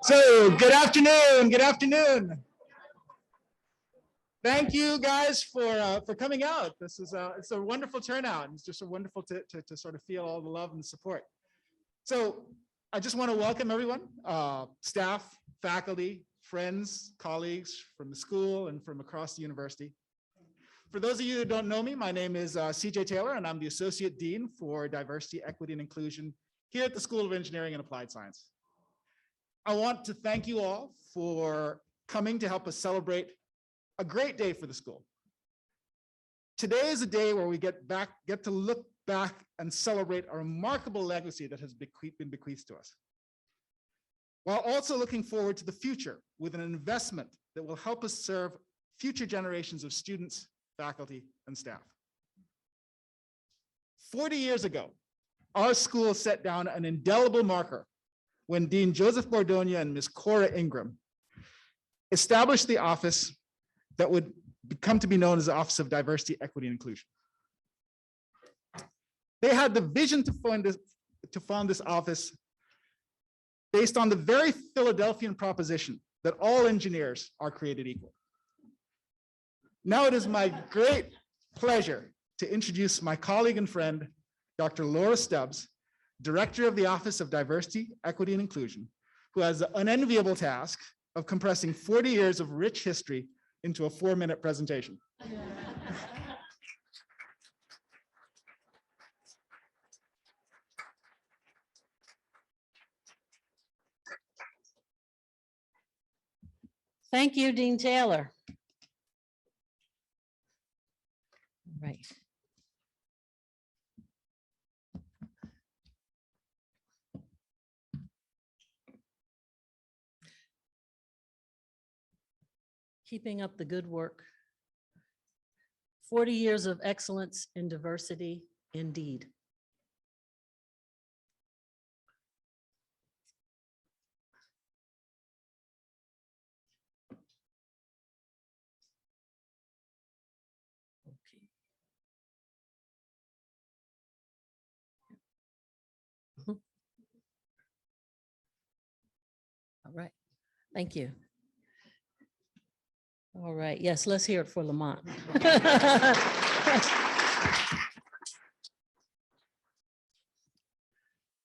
So good afternoon. Good afternoon. Thank you guys for coming out. This is it's a wonderful turnout. It's just wonderful to sort of feel all the love and support. So I just want to welcome everyone, staff, faculty, friends, colleagues from the school and from across the university. For those of you who don't know me, my name is CJ Taylor, and I'm the Associate Dean for Diversity, Equity, and Inclusion here at the School of Engineering and Applied Science. I want to thank you all for coming to help us celebrate a great day for the school. Today is a day where we get to look back and celebrate a remarkable legacy that has been bequeathed to us, while also looking forward to the future with an investment that will help us serve future generations of students, faculty, and staff. 40 years ago, our school set down an indelible marker when Dean Joseph Bordonia and Ms. Cora Ingrum established the office that would come to be known as the Office of Diversity, Equity, and Inclusion. They had the vision to found this office based on the very Philadelphian proposition that all engineers are created equal. Now it is my great pleasure to introduce my colleague and friend, Dr. Laura Stubbs, Director of the Office of Diversity, Equity, and Inclusion, who has the unenviable task of compressing 40 years of rich history into a 4-minute presentation. Thank you, Dean Taylor. Right. Keeping up the good work. 40 years of excellence in diversity, indeed. Okay. All right, thank you. All right, yes, let's hear it for Lamont.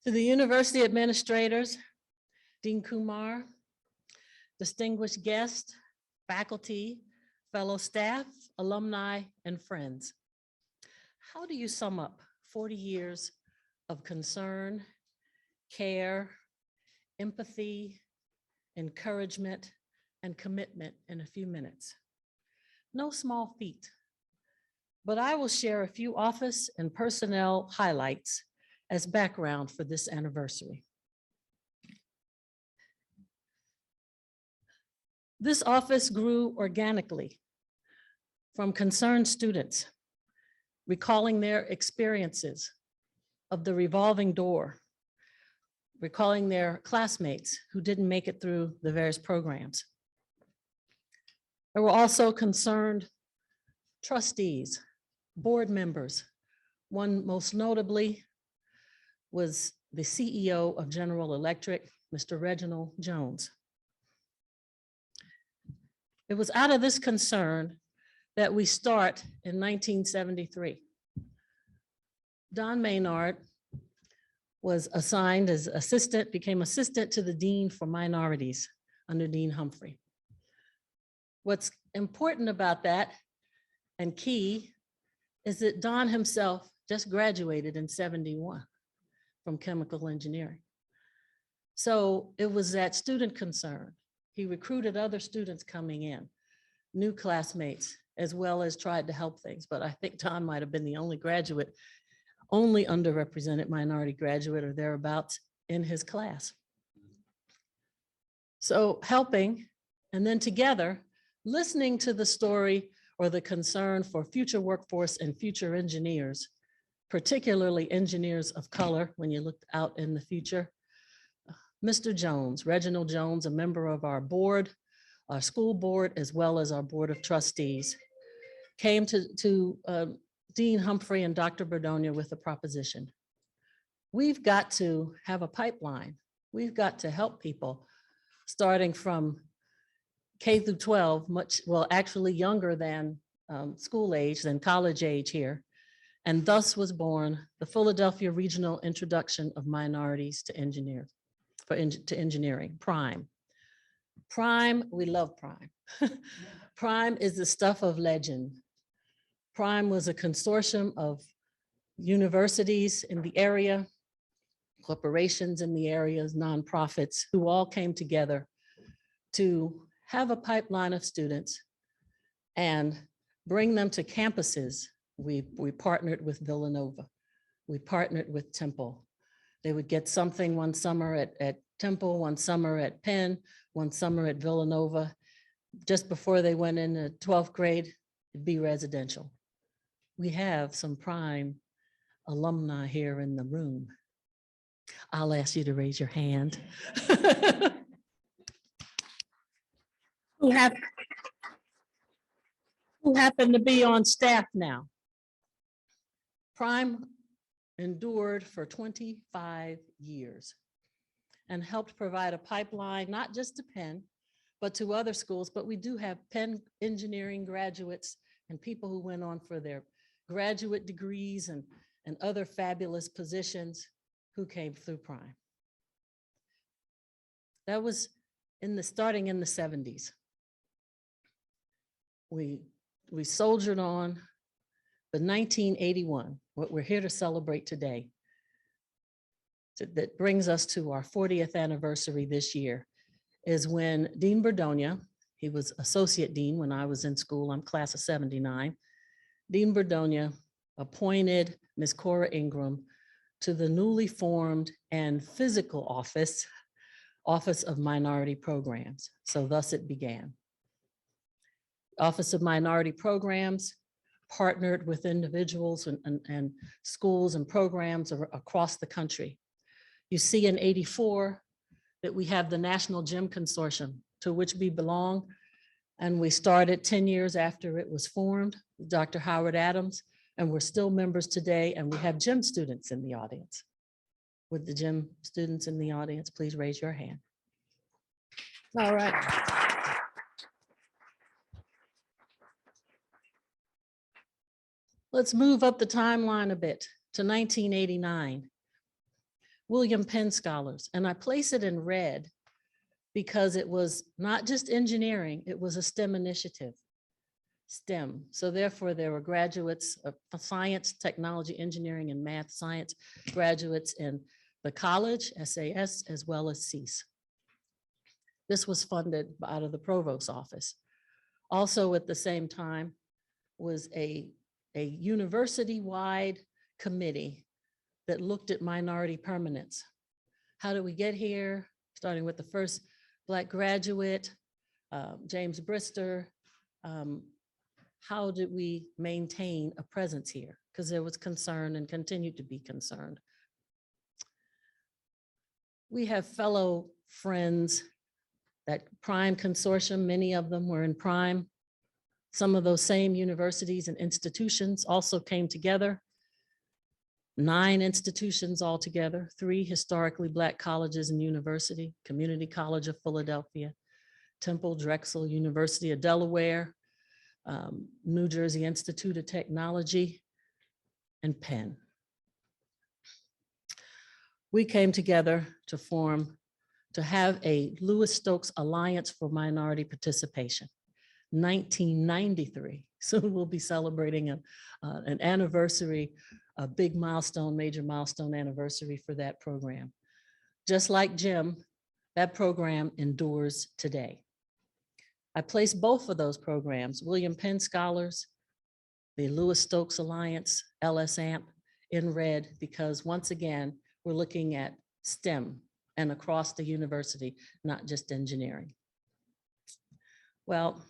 To the university administrators, Dean Kumar, distinguished guests, faculty, fellow staff, alumni, and friends. How do you sum up 40 years of concern, care, empathy, encouragement, and commitment in a few minutes? No small feat, but I will share a few office and personnel highlights as background for this anniversary. This office grew organically from concerned students, recalling their experiences of the revolving door, recalling their classmates who didn't make it through the various programs. There were also concerned trustees, board members. One most notably was the CEO of General Electric, Mr. Reginald Jones. It was out of this concern that we start in 1973. Don Maynard was assigned as assistant, became assistant to the Dean for Minorities under Dean Humphrey. What's important about that and key is that Don himself just graduated in '71 from chemical engineering. So it was that student concern. He recruited other students coming in, new classmates, as well as tried to help things. But I think Don might have been the only graduate, only underrepresented minority graduate or thereabouts in his class. So helping, and then together, listening to the story or the concern for future workforce and future engineers, particularly engineers of color when you looked out in the future. Mr. Jones, Reginald Jones, a member of our board, our school board, as well as our board of trustees, came to Dean Humphrey and Dr. Bordonia with a proposition. We've got to have a pipeline. We've got to help people starting from K through 12, actually younger than school age, than college age here. And thus was born the Philadelphia Regional Introduction of Minorities to Engineering, to Engineering, PRIME. PRIME, we love PRIME. PRIME is the stuff of legend. PRIME was a consortium of universities in the area, corporations in the areas, nonprofits, who all came together to have a pipeline of students and bring them to campuses. We partnered with Villanova. We partnered with Temple. They would get something one summer at Temple, one summer at Penn, one summer at Villanova. Just before they went into 12th grade, it'd be residential. We have some PRIME alumni here in the room. I'll ask you to raise your hand. Who happen to be on staff now. PRIME endured for 25 years and helped provide a pipeline, not just to Penn, but to other schools. But we do have Penn Engineering graduates and people who went on for their graduate degrees and other fabulous positions who came through PRIME. That was starting in the 70s. We soldiered on. But 1981, what we're here to celebrate today, that brings us to our 40th anniversary this year, is when Dean Berdonia, he was associate dean when I was in school, I'm class of 79. Dean Berdonia appointed Ms. Cora Ingrum to the newly formed and physical Office of Minority Programs. So thus it began. Office of Minority Programs partnered with individuals and schools and programs across the country. You see in '84 that we have the National Gym Consortium, to which we belong. And we started 10 years after it was formed, Dr. Howard Adams, and we're still members today. And we have gym students in the audience. Would the gym students in the audience please raise your hand? All right. Let's move up the timeline a bit to 1989. William Penn Scholars, and I place it in red because it was not just engineering, it was a STEM initiative, STEM. So therefore there were graduates of science, technology, engineering, and math science, graduates in the college, SAS, as well as CEAS. This was funded out of the provost's office. Also at the same time was a university-wide committee that looked at minority permanence. How did we get here? Starting with the first Black graduate, James Brister. How did we maintain a presence here? Because there was concern and continued to be concerned. We have fellow friends, that PRIME consortium, many of them were in PRIME. Some of those same universities and institutions also came together. 9 institutions altogether, 3 historically Black colleges and university, Community College of Philadelphia, Temple, Drexel, University of Delaware, New Jersey Institute of Technology, and Penn. We came together to have a Lewis Stokes Alliance for Minority Participation. 1993. So we'll be celebrating an anniversary, a big milestone, major milestone anniversary for that program. Just like Jim, that program endures today. I place both of those programs, William Penn Scholars, the Lewis Stokes Alliance, LSAMP, in red, because once again, we're looking at STEM and across the university, not just engineering. Well,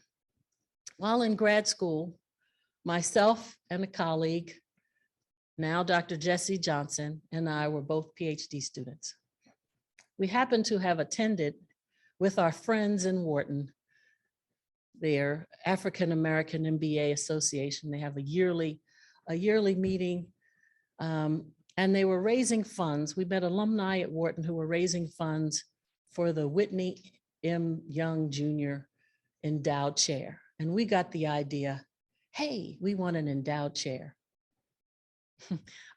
while in grad school, myself and a colleague, now Dr. Jesse Johnson, and I were both PhD students. We happened to have attended with our friends in Wharton, their African American MBA Association. They have a yearly meeting, and they were raising funds. We met alumni at Wharton who were raising funds for the Whitney M. Young Jr. endowed chair. And we got the idea, hey, we want an endowed chair.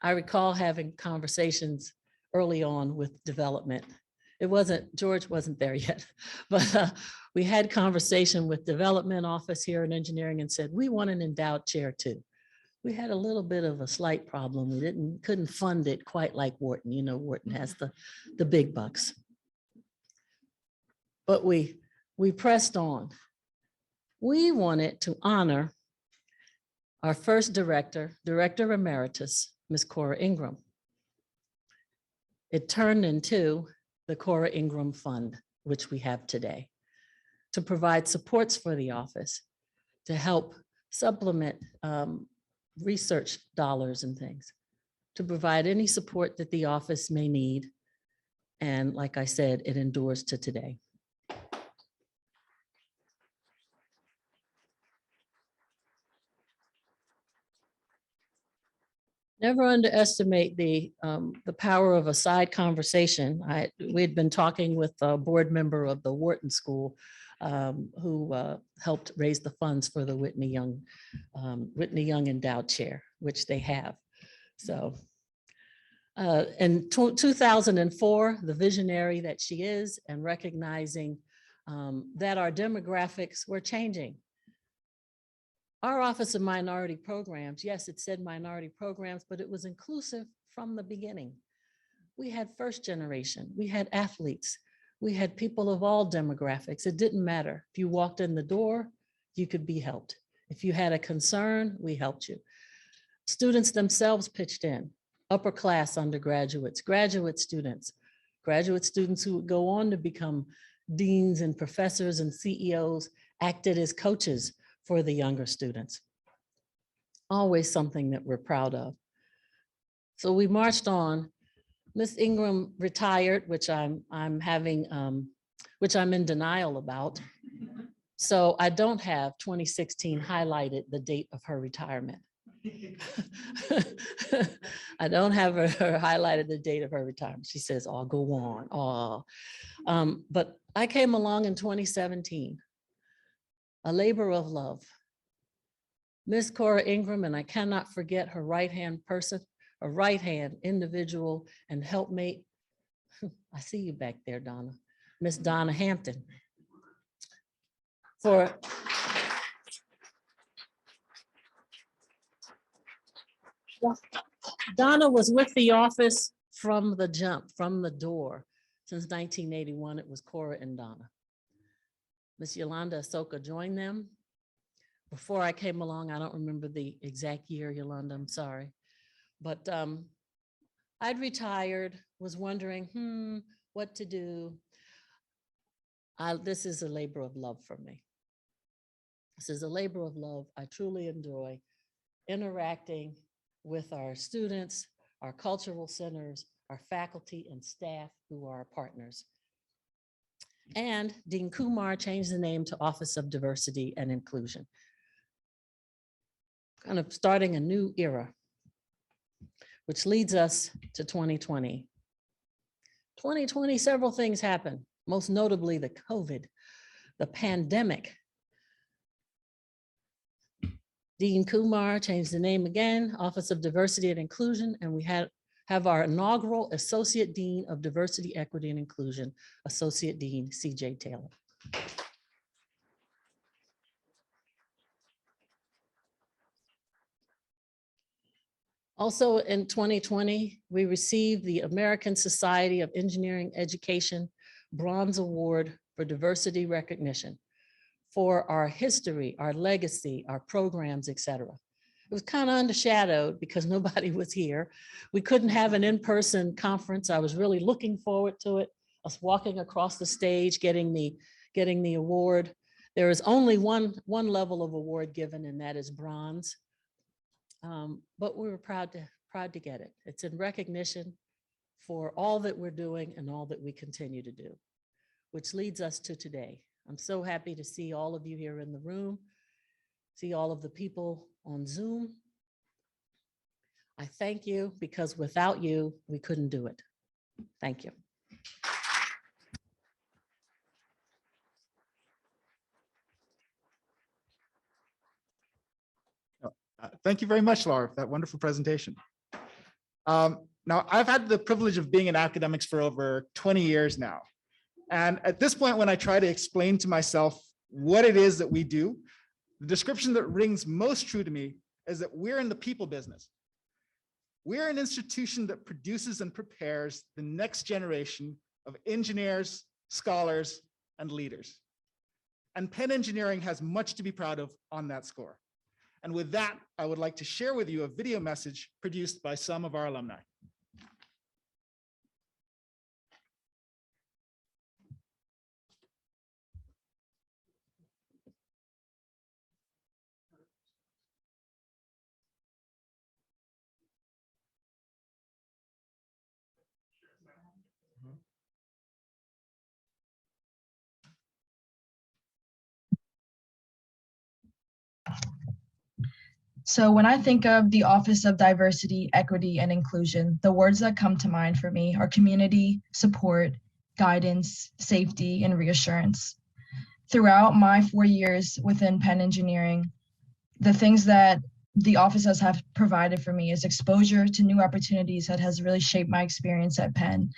I recall having conversations early on with development. George wasn't there yet, but we had conversation with development office here in engineering and said, we want an endowed chair too. We had a little bit of a slight problem. We couldn't fund it quite like Wharton. You know, Wharton has the big bucks. But we pressed on. We wanted to honor our first director emeritus, Ms. Cora Ingrum. It turned into the Cora Ingrum Fund, which we have today, to provide supports for the office, to help supplement research dollars and things, to provide any support that the office may need. And like I said, it endures to today. Never underestimate the power of a side conversation. We had been talking with a board member of the Wharton School who helped raise the funds for the Whitney Young Endowed Chair, which they have. So in 2004, the visionary that she is, and recognizing that our demographics were changing. Our Office of Minority Programs, yes, it said minority programs, but it was inclusive from the beginning. We had first generation, we had athletes, we had people of all demographics. It didn't matter. If you walked in the door, you could be helped. If you had a concern, we helped you. Students themselves pitched in, upper class undergraduates, graduate students who would go on to become deans and professors and CEOs, acted as coaches for the younger students. Always something that we're proud of. So we marched on. Ms. Ingram retired, which I'm in denial about. So I don't have 2016 highlighted the date of her retirement. I don't have her highlighted the date of her retirement. She says, "Oh, go on." Oh, but I came along in 2017. A labor of love. Miss Cora Ingrum, and I cannot forget her right-hand person, a right-hand individual and helpmate. I see you back there, Donna. Miss Donna Hampton. Donna was with the office from the jump, from the door. Since 1981, it was Cora and Donna. Miss Yolanda Asoka joined them. Before I came along, I don't remember the exact year, Yolanda, I'm sorry. But I'd retired, was wondering, what to do. This is a labor of love for me. This is a labor of love. I truly enjoy interacting with our students, our cultural centers, our faculty and staff who are our partners. And Dean Kumar changed the name to Office of Diversity and Inclusion. Kind of starting a new era, which leads us to 2020. 2020, several things happened, most notably the COVID, the pandemic. Dean Kumar changed the name again, Office of Diversity and Inclusion, and we have our inaugural Associate Dean of Diversity, Equity, and Inclusion, Associate Dean C.J. Taylor. Also in 2020, we received the American Society of Engineering Education Bronze Award for Diversity Recognition for our history, our legacy, our programs, et cetera. It was kind of undershadowed because nobody was here. We couldn't have an in-person conference. I was really looking forward to it. Us walking across the stage, getting the award. There is only one level of award given, and that is bronze. But we were proud to get it. It's in recognition for all that we're doing and all that we continue to do, which leads us to today. I'm so happy to see all of you here in the room, see all of the people on Zoom. I thank you because without you, we couldn't do it. Thank you. Thank you very much, Laura, for that wonderful presentation. Now, I've had the privilege of being in academics for over 20 years now. And at this point, when I try to explain to myself what it is that we do, the description that rings most true to me is that we're in the people business. We're an institution that produces and prepares the next generation of engineers, scholars, and leaders. And Penn Engineering has much to be proud of on that score. And with that, I would like to share with you a video message produced by some of our alumni. So when I think of the Office of Diversity, Equity, and Inclusion, the words that come to mind for me are community, support, guidance, safety, and reassurance. Throughout my 4 years within Penn Engineering, the things that the offices have provided for me is exposure to new opportunities that has really shaped my experience at Penn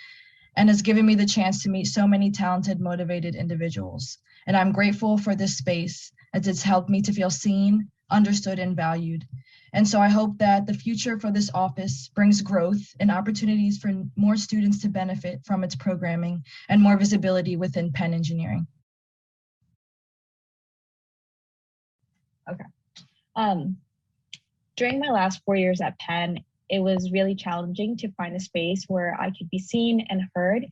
and has given me the chance to meet so many talented, motivated individuals. And I'm grateful for this space as it's helped me to feel seen, understood, and valued. And so I hope that the future for this office brings growth and opportunities for more students to benefit from its programming and more visibility within Penn Engineering. Okay. During my last 4 years at Penn, it was really challenging to find a space where I could be seen and heard.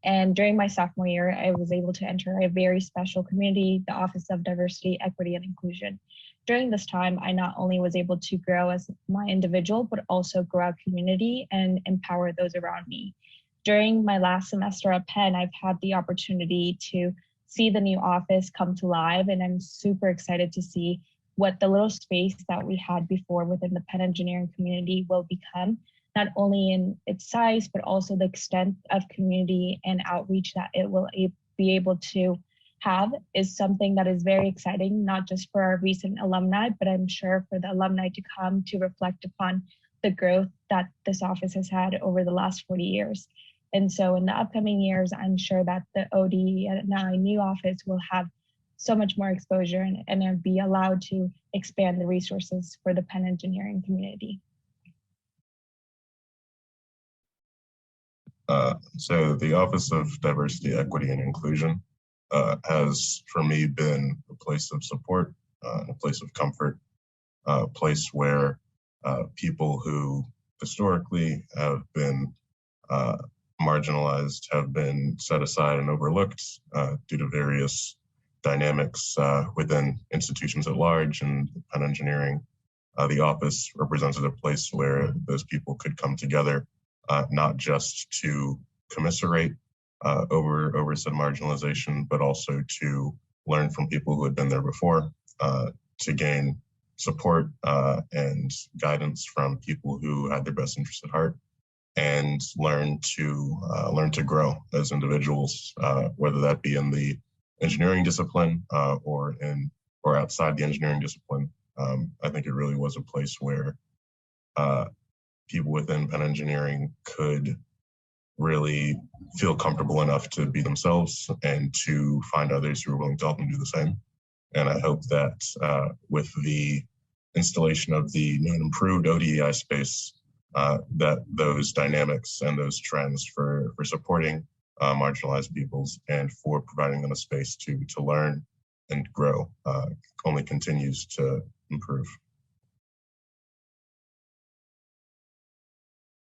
And during my sophomore year, I was able to enter a very special community, the Office of Diversity, Equity, and Inclusion. During this time, I not only was able to grow as my individual, but also grow our community and empower those around me. During my last semester at Penn, I've had the opportunity to see the new office come to life, and I'm super excited to see what the little space that we had before within the Penn Engineering community will become, not only in its size, but also the extent of community and outreach that it will be able to have is something that is very exciting, not just for our recent alumni, but I'm sure for the alumni to come to reflect upon the growth that this office has had over the last 40 years. And so in the upcoming years, I'm sure that the ODEI new office will have so much more exposure and be allowed to expand the resources for the Penn Engineering community. So the Office of Diversity, Equity, and Inclusion has, for me, been a place of support, a place of comfort, a place where people who historically have been marginalized, have been set aside and overlooked due to various dynamics within institutions at large, and Penn Engineering, the office represented a place where those people could come together, not just to commiserate over said marginalization, but also to learn from people who had been there before, to gain support and guidance from people who had their best interests at heart, and learn to grow as individuals, whether that be in the engineering discipline or outside the engineering discipline. I think it really was a place where people within Penn Engineering could really feel comfortable enough to be themselves and to find others who are willing to help them do the same. And I hope that with the installation of the new and improved ODEI space, that those dynamics and those trends for supporting marginalized peoples and for providing them a space to learn and grow only continues to improve.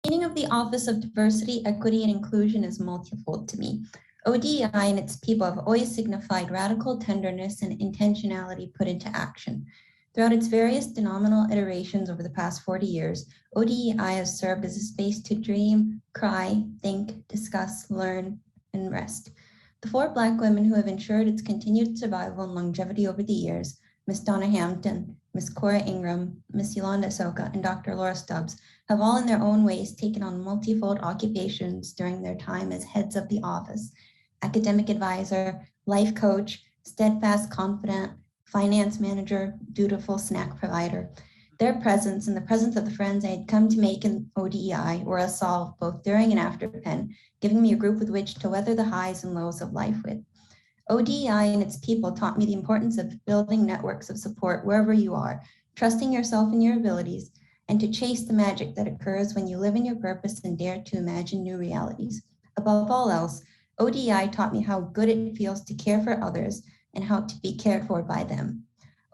The meaning of the Office of Diversity, Equity, and Inclusion is multifold to me. ODEI and its people have always signified radical tenderness and intentionality put into action. Throughout its various denominational iterations over the past 40 years, ODEI has served as a space to dream, cry, think, discuss, learn, and rest. The 4 Black women who have ensured its continued survival and longevity over the years, Ms. Donna Hampton, Ms. Cora Ingrum, Ms. Yolanda Soka, and Dr. Laura Stubbs, have all in their own ways taken on multifold occupations during their time as heads of the office: academic advisor, life coach, steadfast confidant, finance manager, dutiful snack provider. Their presence and the presence of the friends I had come to make in ODEI were a solve both during and after Penn, giving me a group with which to weather the highs and lows of life with. ODEI and its people taught me the importance of building networks of support wherever you are, trusting yourself and your abilities, and to chase the magic that occurs when you live in your purpose and dare to imagine new realities. Above all else, ODEI taught me how good it feels to care for others and how to be cared for by them.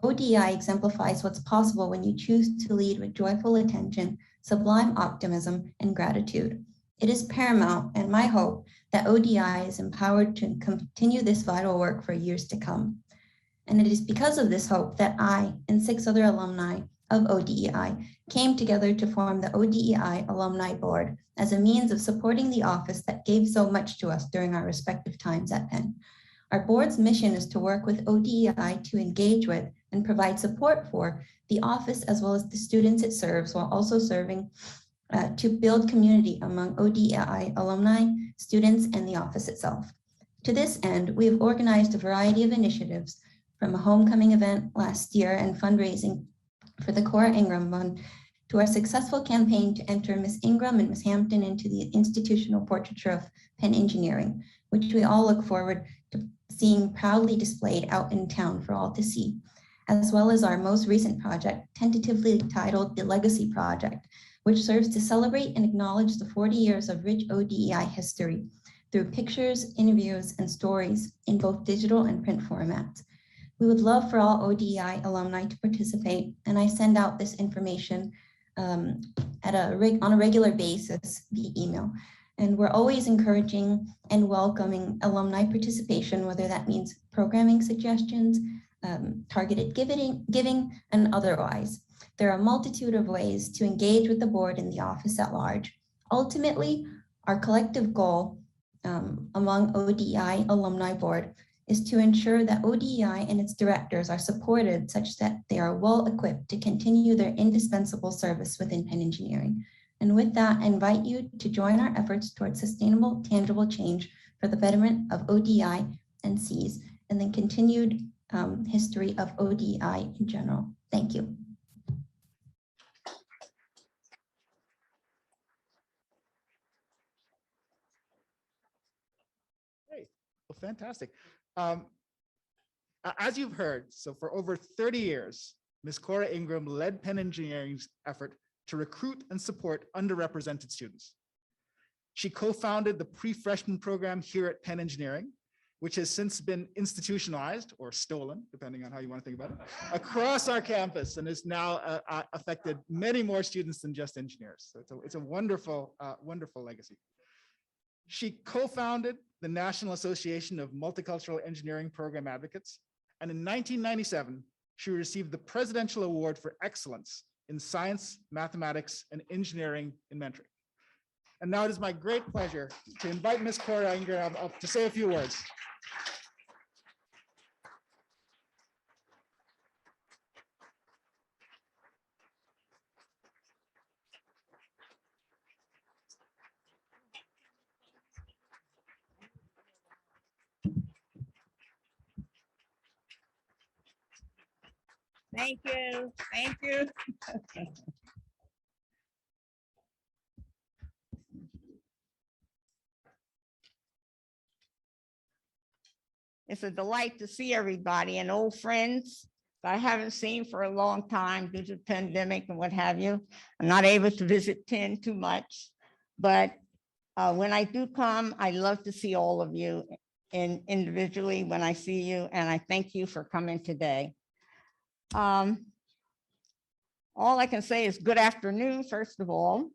ODEI exemplifies what's possible when you choose to lead with joyful attention, sublime optimism, and gratitude. It is paramount and my hope that ODEI is empowered to continue this vital work for years to come. And it is because of this hope that I and 6 other alumni of ODEI came together to form the ODEI Alumni Board as a means of supporting the office that gave so much to us during our respective times at Penn. Our board's mission is to work with ODEI to engage with and provide support for the office as well as the students it serves, while also serving to build community among ODEI alumni, students, and the office itself. To this end, we have organized a variety of initiatives, from a homecoming event last year and fundraising for the Cora Ingrum Fund to our successful campaign to enter Miss Ingrum and Miss Hampton into the institutional portraiture of Penn Engineering, which we all look forward to seeing proudly displayed out in town for all to see, as well as our most recent project, tentatively titled the Legacy Project, which serves to celebrate and acknowledge the 40 years of rich ODEI history through pictures, interviews, and stories in both digital and print formats. We would love for all ODEI alumni to participate, and I send out this information on a regular basis via email. And we're always encouraging and welcoming alumni participation, whether that means programming suggestions, targeted giving, and otherwise. There are a multitude of ways to engage with the board and the office at large. Ultimately, our collective goal among ODEI Alumni Board is to ensure that ODEI and its directors are supported such that they are well equipped to continue their indispensable service within Penn Engineering. And with that, I invite you to join our efforts towards sustainable, tangible change for the betterment of ODEI and Cs, and the continued history of ODEI in general. Thank you. Great. Well, fantastic. As you've heard, so for over 30 years, Ms. Cora Ingrum led Penn Engineering's effort to recruit and support underrepresented students. She co-founded the pre-freshman program here at Penn Engineering, which has since been institutionalized or stolen, depending on how you want to think about it, across our campus, and has now affected many more students than just engineers. So it's a wonderful, wonderful legacy. She co-founded the National Association of Multicultural Engineering Program Advocates, and in 1997, she received the Presidential Award for Excellence in Science, Mathematics, and Engineering in Mentoring. And now it is my great pleasure to invite Ms. Cora Ingrum up to say a few words. Thank you. Thank you. It's a delight to see everybody and old friends that I haven't seen for a long time due to the pandemic and what have you. I'm not able to visit Penn too much, but when I do come, I love to see all of you individually when I see you, and I thank you for coming today. All I can say is good afternoon, first of all.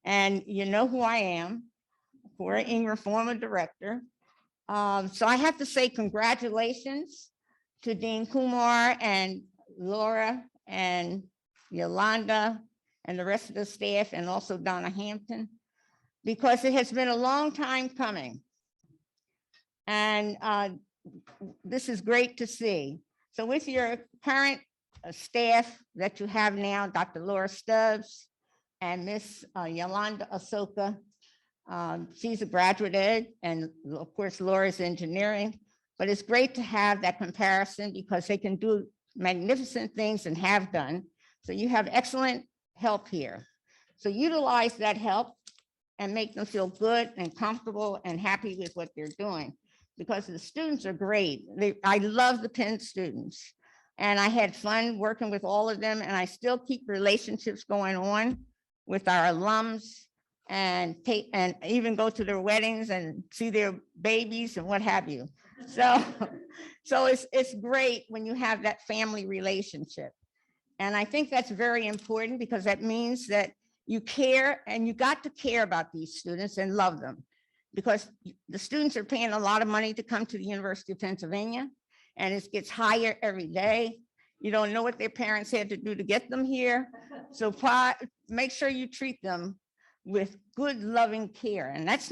And you know who I am, Cora Ingrum, former director. So I have to say congratulations to Dean Kumar and Laura and Yolanda and the rest of the staff, and also Donna Hampton, because it has been a long time coming. And this is great to see. So with your current staff that you have now, Dr. Laura Stubbs and Miss Yolanda Ahsoka, she's a graduate ed, and of course Laura's engineering, but it's great to have that comparison because they can do magnificent things and have done So you have excellent help here. So utilize that help and make them feel good and comfortable and happy with what they're doing, because the students are great. I love the Penn students, and I had fun working with all of them, and I still keep relationships going on with our alums, and even go to their weddings and see their babies and what have you. So it's great when you have that family relationship. And I think that's very important, because that means that you care, and you got to care about these students and love them, because the students are paying a lot of money to come to the University of Pennsylvania, and it gets higher every day. You don't know what their parents had to do to get them here. So make sure you treat them with good, loving care. And that's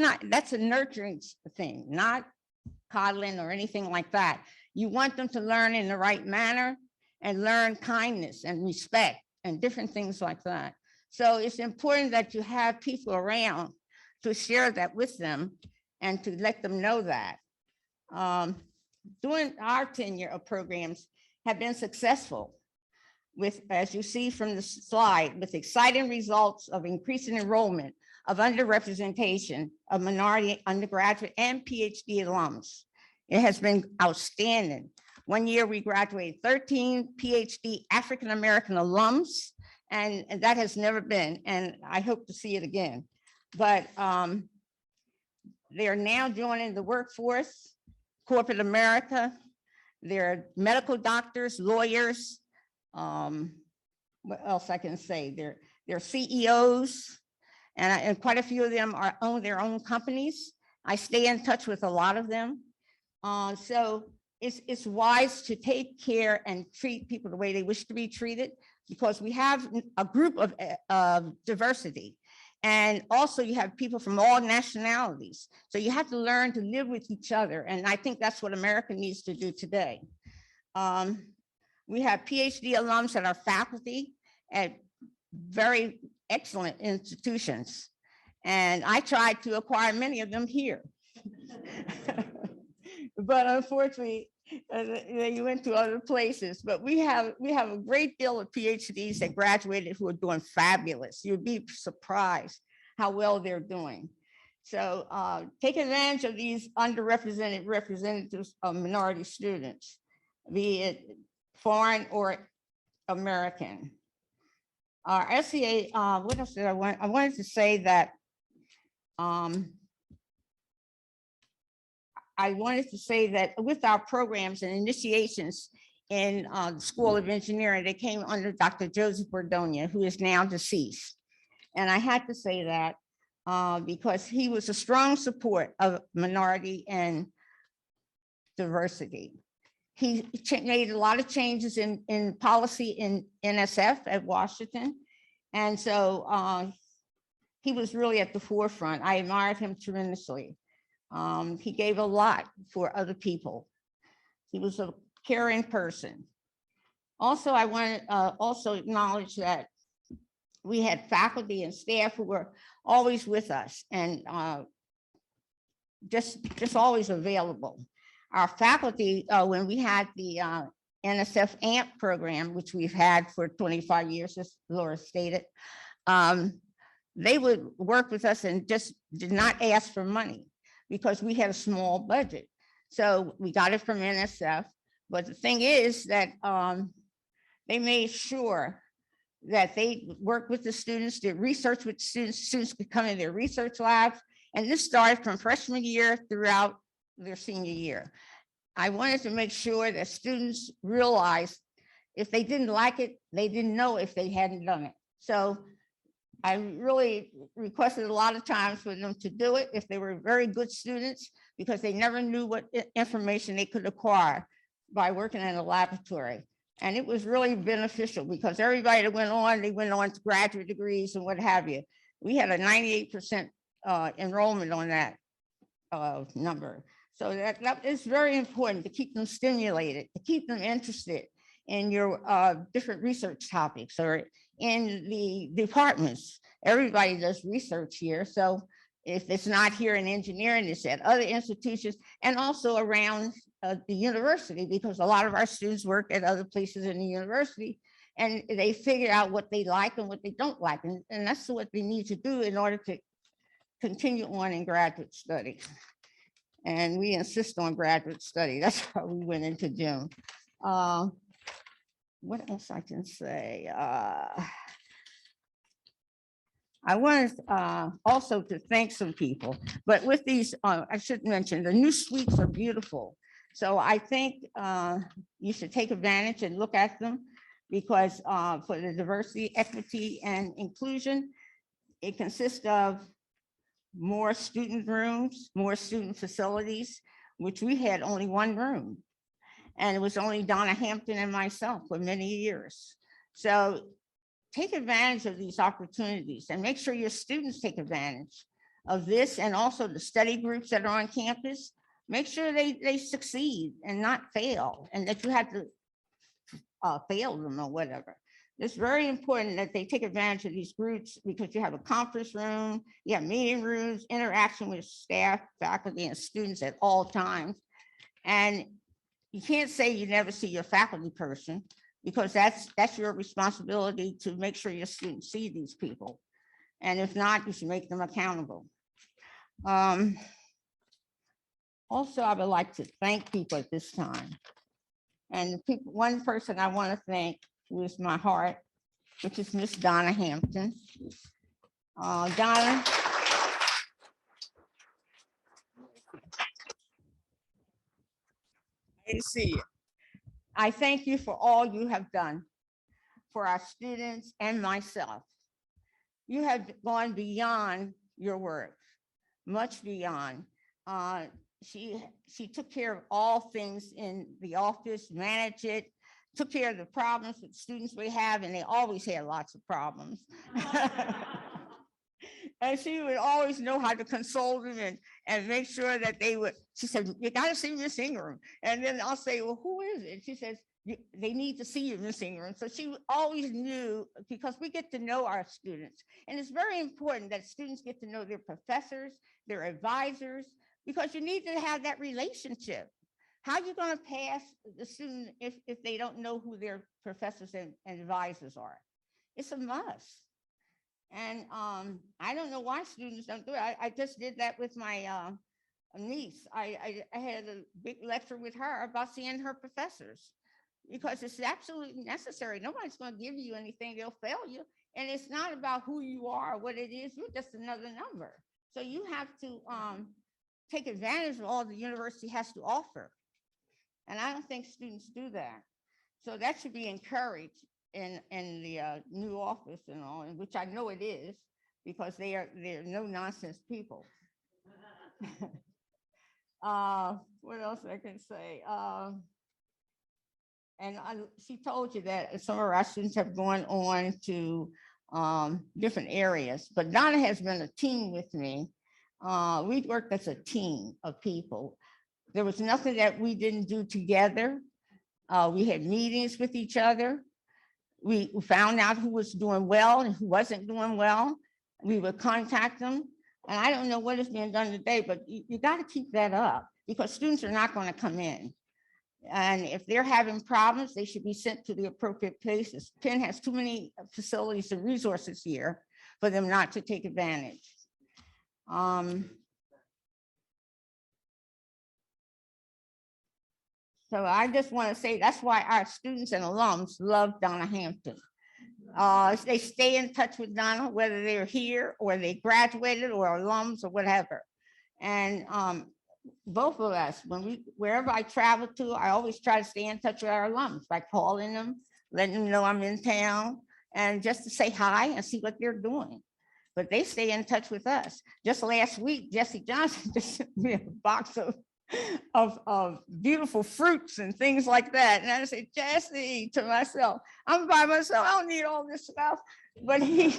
a nurturing thing, not coddling or anything like that. You want them to learn in the right manner and learn kindness and respect and different things like that. So it's important that you have people around to share that with them and to let them know that. During our tenure of programs have been successful with, as you see from the slide, with exciting results of increasing enrollment of underrepresentation of minority undergraduate and PhD alums. It has been outstanding. One year we graduated 13 PhD African-American alums, and that has never been, and I hope to see it again. But they're now joining the workforce, corporate America. They're medical doctors, lawyers. What else I can say? They're CEOs, and quite a few of them own their own companies. I stay in touch with a lot of them. So it's wise to take care and treat people the way they wish to be treated, because we have a group of diversity. And also you have people from all nationalities. So you have to learn to live with each other. And I think that's what America needs to do today. We have PhD alums that are faculty at very excellent institutions. And I tried to acquire many of them here. But unfortunately, they went to other places. But we have a great deal of PhDs that graduated who are doing fabulous. You'd be surprised how well they're doing. So take advantage of these underrepresented representatives of minority students, be it foreign or American. Our SEA, what else did I want? I wanted to say that with our programs and initiations in the School of Engineering, they came under Dr. Joseph Bordonia, who is now deceased. And I had to say that because he was a strong support of minority and diversity. He made a lot of changes in policy in NSF at Washington. And so he was really at the forefront. I admired him tremendously. He gave a lot for other people. He was a caring person. Also, I want to also acknowledge that we had faculty and staff who were always with us and just always available. Our faculty, when we had the NSF AMP program, which we've had for 25 years, as Laura stated, they would work with us and just did not ask for money, because we had a small budget. So we got it from NSF. But the thing is that they made sure that they worked with the students, did research with students could come in their research labs. And this started from freshman year throughout their senior year. I wanted to make sure that students realized if they didn't like it, they didn't know if they hadn't done it. So I really requested a lot of times for them to do it if they were very good students, because they never knew what information they could acquire by working in a laboratory. And it was really beneficial, because everybody that went on, they went on to graduate degrees and what have you. We had a 98% enrollment on that number. So that is very important, to keep them stimulated, to keep them interested in your different research topics or in the departments. Everybody does research here. So if it's not here in engineering, it's at other institutions and also around the university, because a lot of our students work at other places in the university and they figure out what they like and what they don't like. And that's what they need to do in order to continue on in graduate study. And we insist on graduate study. That's why we went into June. What else I can say? I wanted also to thank some people, but with these, I should mention, the new suites are beautiful. So I think you should take advantage and look at them, because for the diversity, equity, and inclusion, it consists of more student rooms, more student facilities, which we had only one room. And it was only Donna Hampton and myself for many years. So take advantage of these opportunities and make sure your students take advantage of this, and also the study groups that are on campus. Make sure they succeed and not fail, and that you have to fail them or whatever. It's very important that they take advantage of these groups, because you have a conference room, you have meeting rooms, interaction with staff, faculty, and students at all times. And you can't say you never see your faculty person, because that's your responsibility to make sure your students see these people. And if not, you should make them accountable. Also, I would like to thank people at this time. And the people, one person I want to thank with my heart, which is Miss Donna Hampton. Donna. I see you. I thank you for all you have done for our students and myself. You have gone beyond your work, much beyond. She took care of all things in the office, managed it, took care of the problems that students we have, and they always had lots of problems. And she would always know how to console them and make sure that they would. She said, "You got to see Miss Ingram." And then I'll say, "Well, who is it?" She says, "They need to see you, Miss Ingram." So she always knew, because we get to know our students. And it's very important that students get to know their professors, their advisors, because you need to have that relationship. How are you going to pass the student if they don't know who their professors and advisors are? It's a must. And I don't know why students don't do it. I just did that with my niece. I had a big lecture with her about seeing her professors, because it's absolutely necessary. Nobody's going to give you anything. They'll fail you. And it's not about who you are or what it is. You're just another number. So you have to take advantage of all the university has to offer. And I don't think students do that. So that should be encouraged in the new office and all, which I know it is, because they're no nonsense people. What else I can say? She told you that some of our students have gone on to different areas, but Donna has been a team with me. We worked as a team of people. There was nothing that we didn't do together. We had meetings with each other. We found out who was doing well and who wasn't doing well. We would contact them. And I don't know what is being done today, but you got to keep that up, because students are not going to come in. And if they're having problems, they should be sent to the appropriate places. Penn has too many facilities and resources here for them not to take advantage. So I just want to say that's why our students and alums love Donna Hampton. They stay in touch with Donna, whether they're here or they graduated or alums or whatever. And both of us, wherever I travel to, I always try to stay in touch with our alums by calling them, letting them know I'm in town, and just to say hi and see what they're doing. But they stay in touch with us. Just last week, Jesse Johnson just sent me a box of beautiful fruits and things like that. And I said, Jesse, to myself, I'm by myself. I don't need all this stuff. But he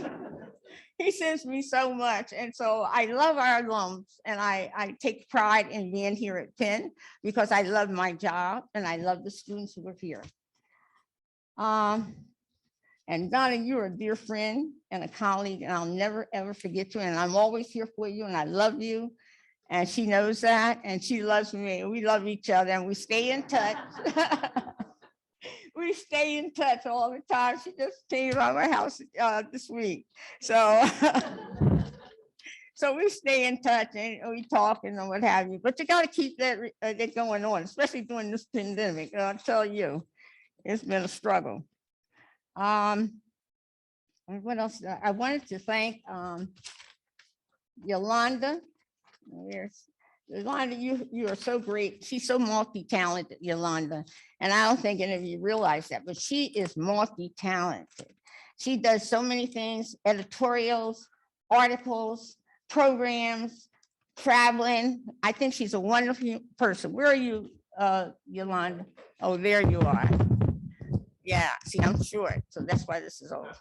sends me so much. And so I love our alums, and I take pride in being here at Penn, because I love my job and I love the students who are here. And Donna, you're a dear friend and a colleague, and I'll never, ever forget you. And I'm always here for you, and I love you. And she knows that, and she loves me. We love each other, and we stay in touch. we stay in touch all the time. She just came by my house this week. So, so we stay in touch and we talk and what have you. But you got to keep that going on, especially during this pandemic. I'll tell you, it's been a struggle. And what else? I wanted to thank Yolanda. Yolanda, you are so great. She's so multi-talented, Yolanda. And I don't think any of you realize that, but she is multi-talented. She does so many things, editorials, articles, programs, traveling. I think she's a wonderful person. Where are you, Yolanda? Oh, there you are. Yeah, see, I'm short, so that's why this is over.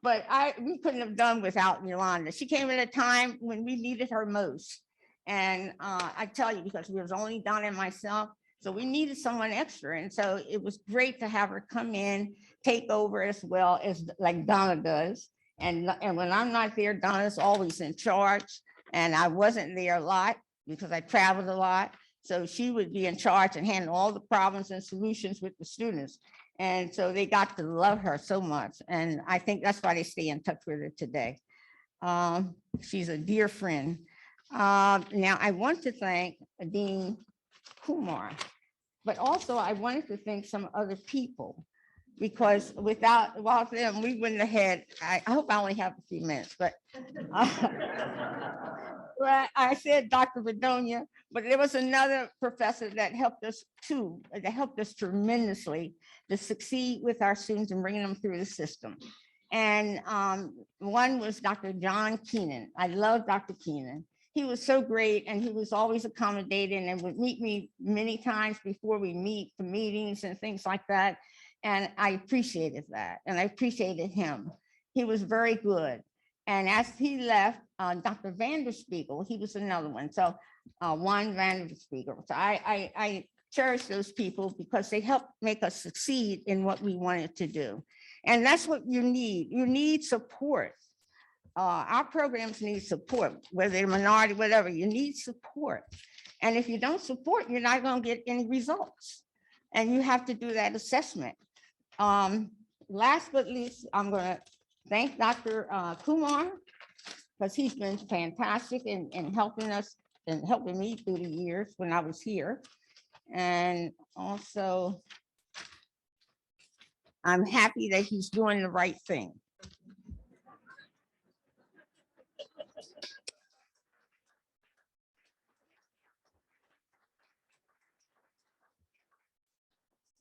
But we couldn't have done without Yolanda. She came at a time when we needed her most. And I tell you, because we was only Donna and myself, so we needed someone extra. And so it was great to have her come in, take over as well as like Donna does. And when I'm not there, Donna's always in charge. And I wasn't there a lot because I traveled a lot. So she would be in charge and handle all the problems and solutions with the students. And so they got to love her so much. And I think that's why they stay in touch with her today. She's a dear friend. Now I want to thank Dean Kumar, but also I wanted to thank some other people because without them, we wouldn't have had, I hope I only have a few minutes, but well, I said Dr. Bedonia, but there was another professor that helped us too, that helped us tremendously to succeed with our students and bringing them through the system. And one was Dr. John Keenan. I love Dr. Keenan. He was so great and he was always accommodating and would meet me many times before we meet the meetings and things like that. And I appreciated that and I appreciated him. He was very good. And as he left, Dr. Vanderspiegel, he was another one. So Juan Vanderspiegel. So I cherish those people because they help make us succeed in what we wanted to do. And that's what you need. You need support. Our programs need support, whether they're minority, whatever, you need support. And if you don't support, you're not going to get any results. And you have to do that assessment. Last but least, I'm going to thank Dr. Kumar because he's been fantastic in helping us and helping me through the years when I was here. And also, I'm happy that he's doing the right thing.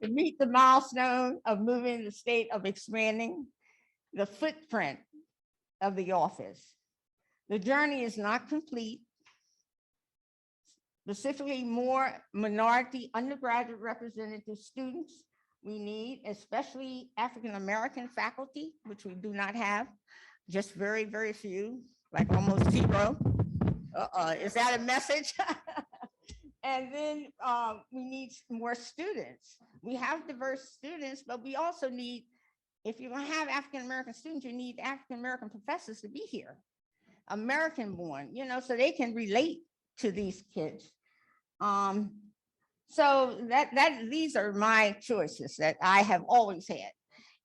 To meet the milestone of moving the state of expanding the footprint of the office. The journey is not complete. Specifically, more minority undergraduate representative students we need, especially African-American faculty, which we do not have, just very, very few, like almost zero. Is that a message? And then we need more students. We have diverse students, but we also need, if you're gonna have African-American students, you need African-American professors to be here, American born, you know, so they can relate to these kids. So these are my choices that I have always had.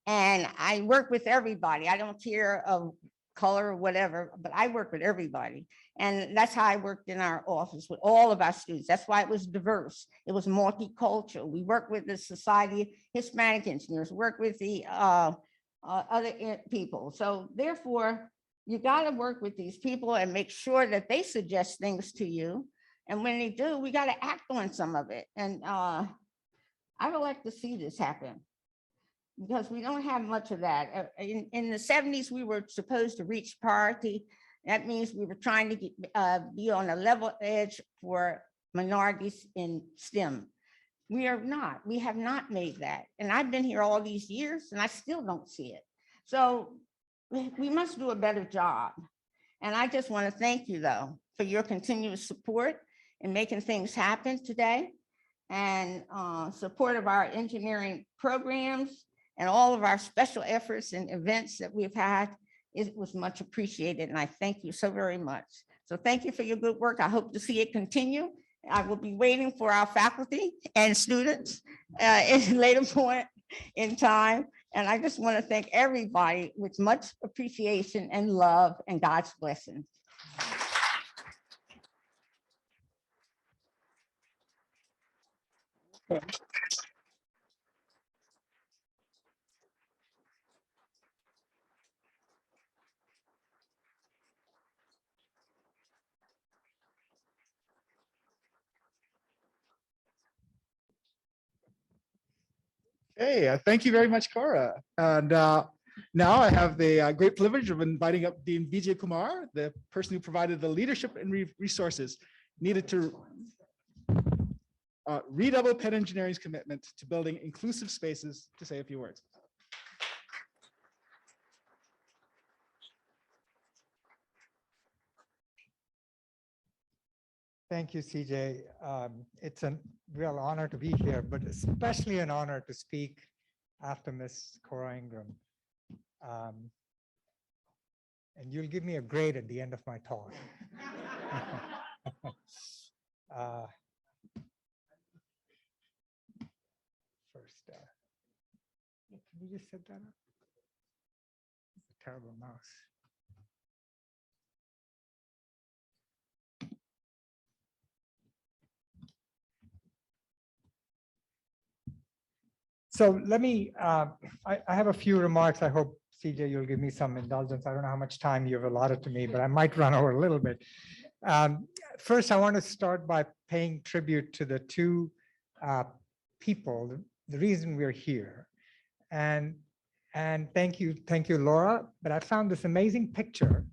And I work with everybody. I don't care of color or whatever, but I work with everybody. And that's how I worked in our office with all of our students. That's why it was diverse. It was multicultural. We worked with the Society of Hispanic Engineers, work with the other people. So therefore, you got to work with these people and make sure that they suggest things to you. And when they do, we got to act on some of it. And I would like to see this happen because we don't have much of that. In the 70s, we were supposed to reach parity. That means we were trying to be on a level edge for minorities in STEM. We have not made that. And I've been here all these years and I still don't see it. So we must do a better job. And I just want to thank you though, for your continuous support in making things happen today and support of our engineering programs and all of our special efforts and events that we've had. It was much appreciated and I thank you so very much. So thank you for your good work. I hope to see it continue I will be waiting for our faculty and students in a later point in time. And I just want to thank everybody with much appreciation and love and God's blessings. Hey, thank you very much, Cora. And now I have the great privilege of inviting up Dean Vijay Kumar, the person who provided the leadership and resources needed to redouble Penn Engineering's commitment to building inclusive spaces, to say a few words. Thank you, CJ. It's a real honor to be here, but especially an honor to speak after Miss Cora Ingrum. And you'll give me a grade at the end of my talk. First, can you just set that up? It's a terrible mouse. So let me, I have a few remarks. I hope, CJ, you'll give me some indulgence. I don't know how much time you've allotted to me, but I might run over a little bit. First, I want to start by paying tribute to the two people, the reason we're here. And thank you, Laura. But I found this amazing picture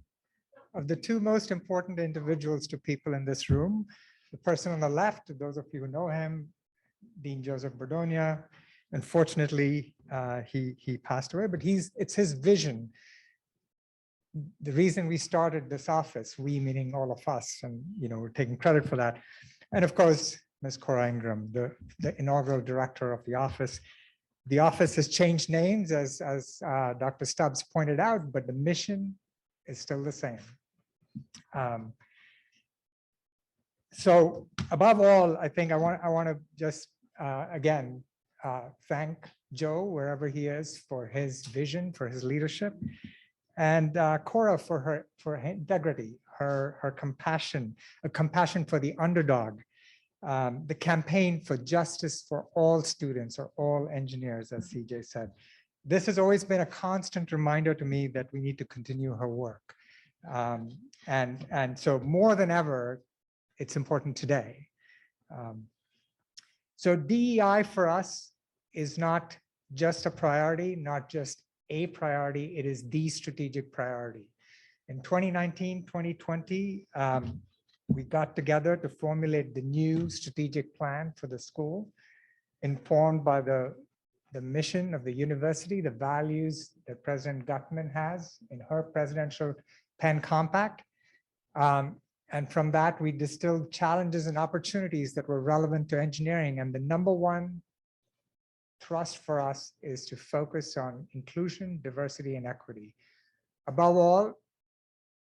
of the two most important individuals to people in this room. The person on the left, those of you who know him, Dean Joseph Berdonia. Unfortunately, he passed away, but it's his vision. The reason we started this office, we meaning all of us, and we're taking credit for that. And of course, Ms. Cora Ingrum, the inaugural director of the office. The office has changed names, as Dr. Stubbs pointed out, but the mission is still the same. So above all, I think I want to just again thank Joe, wherever he is, for his vision, for his leadership, and Cora for her integrity, her compassion, a compassion for the underdog, the campaign for justice for all students or all engineers, as CJ said. This has always been a constant reminder to me that we need to continue her work. And so more than ever, it's important today. So DEI for us is not just a priority, not just a priority, it is the strategic priority. In 2019, 2020, we got together to formulate the new strategic plan for the school, informed by the mission of the university, the values that President Gutman has in her presidential Penn Compact. And from that, we distilled challenges and opportunities that were relevant to engineering. And the number one thrust for us is to focus on inclusion, diversity, and equity. Above all,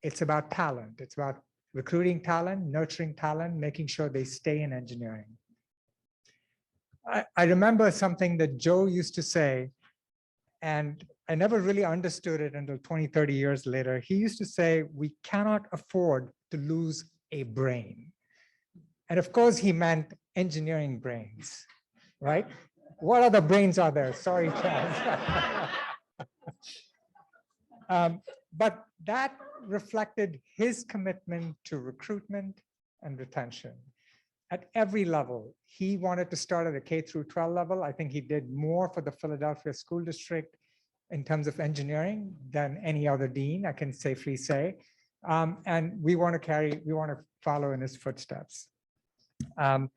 it's about talent. It's about recruiting talent, nurturing talent, making sure they stay in engineering. I remember something that Joe used to say, and I never really understood it until 20, 30 years later. He used to say, we cannot afford to lose a brain. And of course, he meant engineering brains, right? What other brains are there? Sorry, Chaz. But that reflected his commitment to recruitment and retention. At every level, he wanted to start at a K through 12 level. I think he did more for the Philadelphia School District in terms of engineering than any other dean, I can safely say. And we want to follow in his footsteps. And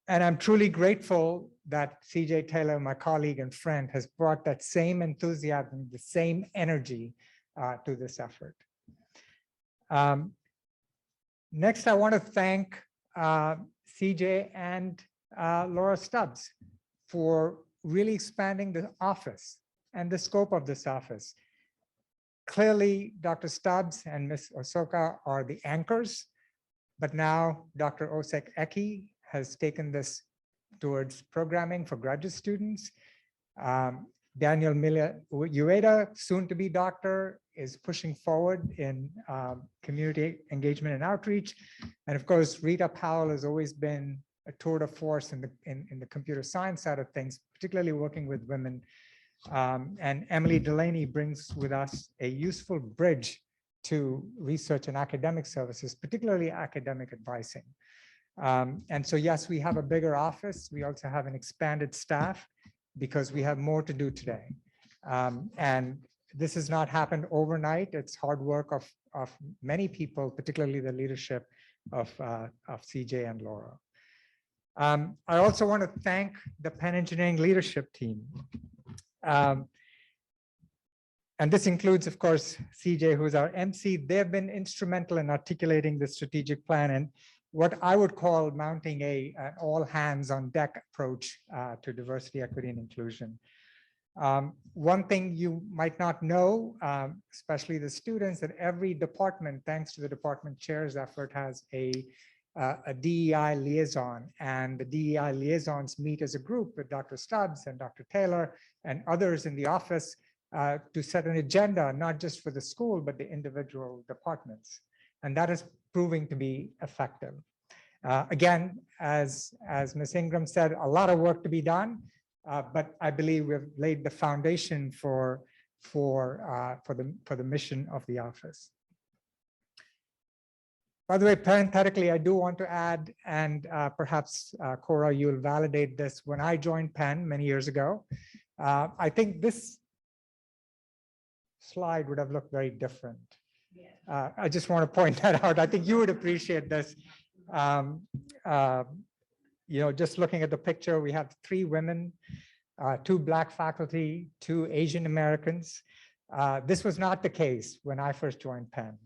I'm truly grateful that CJ Taylor, my colleague and friend, has brought that same enthusiasm, the same energy to this effort. Next, I want to thank CJ and Laura Stubbs for really expanding the office and the scope of this office. Clearly, Dr. Stubbs and Ms. Osoka are the anchors, But now Dr. Osek Eki has taken this towards programming for graduate students. Daniel Miller Ueda, soon to be doctor, is pushing forward in community engagement and outreach. And of course, Rita Powell has always been a tour de force in the computer science side of things, particularly working with women. And Emily Delaney brings with us a useful bridge to research and academic services, particularly academic advising. And so, yes, we have a bigger office. We also have an expanded staff because we have more to do today. And this has not happened overnight. It's hard work of many people, particularly the leadership of CJ and Laura. I also want to thank the Penn Engineering leadership team. And this includes, of course, CJ, who's our MC. They've been instrumental in articulating the strategic plan and what I would call mounting an all hands on deck approach to diversity, equity, and inclusion. One thing you might not know, especially the students, that every department, thanks to the department chair's effort, has a DEI liaison, and the DEI liaisons meet as a group with Dr. Stubbs and Dr. Taylor and others in the office to set an agenda, not just for the school, but the individual departments. And that is proving to be effective. Again, as Ms. Ingram said, a lot of work to be done, but I believe we've laid the foundation for the mission of the office. By the way, parenthetically, I do want to add, and perhaps Cora, you'll validate this. When I joined Penn many years ago, I think this slide would have looked very different. I just want to point that out. I think you would appreciate this. Just looking at the picture, we have 3 women, 2 Black faculty, 2 Asian Americans. This was not the case when I first joined Penn.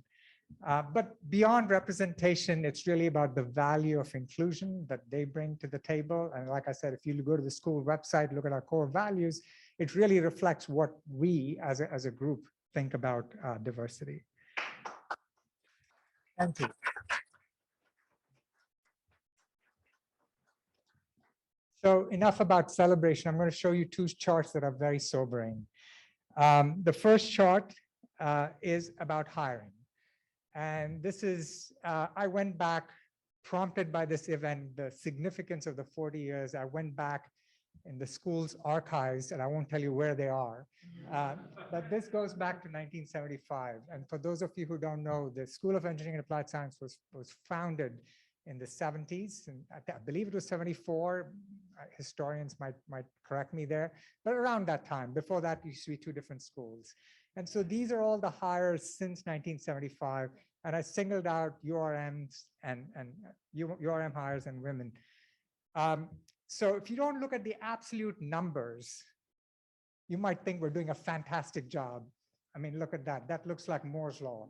But beyond representation, it's really about the value of inclusion that they bring to the table. And like I said, if you go to the school website, look at our core values, it really reflects what we as a group think about diversity. Thank you. So enough about celebration. I'm going to show you 2 charts that are very sobering. The first chart is about hiring. And this is, I went back, prompted by this event, the significance of the 40 years. I went back in the school's archives, and I won't tell you where they are. But this goes back to 1975. And for those of you who don't know, the School of Engineering and Applied Science was founded in the 70s, and I believe it was 74. Historians might correct me there, but around that time. Before that, it used to be 2 different schools. And so these are all the hires since 1975, and I singled out URMs and URM hires and women. So if you don't look at the absolute numbers, you might think we're doing a fantastic job. I mean, look at that. That looks like Moore's Law.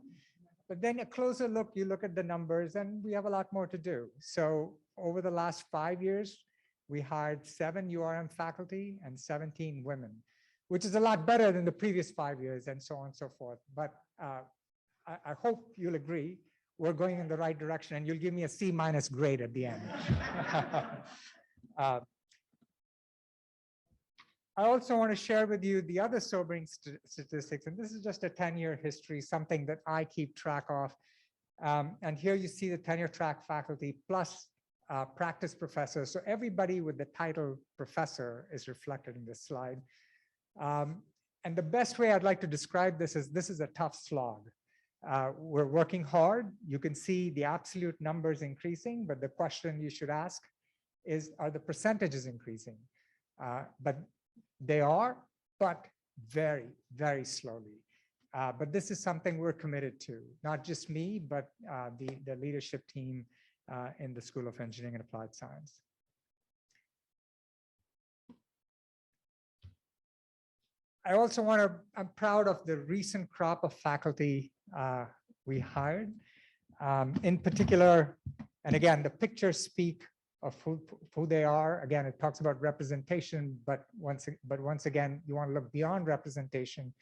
But then a closer look, you look at the numbers, and we have a lot more to do. So over the last 5 years, we hired 7 URM faculty and 17 women, which is a lot better than the previous 5 years, and so on and so forth. But I hope you'll agree we're going in the right direction, and you'll give me a C- grade at the end. I also want to share with you the other sobering statistics, and this is just a 10-year history, something that I keep track of. And here you see the tenure track faculty plus practice professors. So everybody with the title professor is reflected in this slide. And the best way I'd like to describe this is a tough slog. We're working hard. You can see the absolute numbers increasing, but the question you should ask is, are the percentages increasing? But they are, but very, very slowly. But this is something we're committed to, not just me, but the leadership team in the School of Engineering and Applied Science. I also I'm proud of the recent crop of faculty we hired. In particular, and again, the pictures speak of who they are. Again, it talks about representation, but once again, you want to look beyond representation.